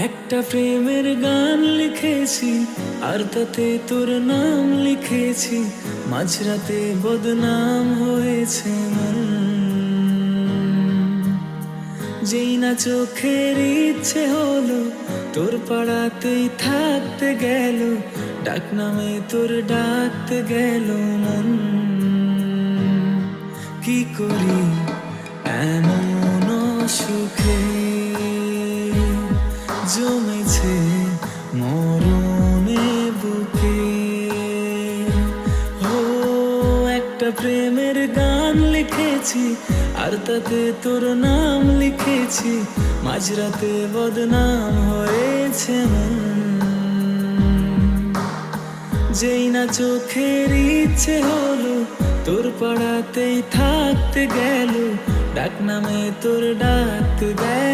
একটা প্রেমের গান লিখেছি আর তাতে তোর নাম লিখেছি, মাঝরাতে বদনাম হয়েছে মন। যেই না চোখের ইচ্ছে হলো তোর পাড়াতেই থাকতে গেল, ডাক নামে তোর ডাকতে গেল মন। কি করি এমন সুখে জমেছে মরণে বুকে। ও একটা প্রেমের গান লিখেছি আর তাতে তোর নাম লিখেছি, মাঝরাতে বদনাম হয়েছে মন। যেই না চোখের ইচ্ছে হলো তোর পাড়াতেই থাকতে গেল, ডাক নামে তোর ডাকতে গেল।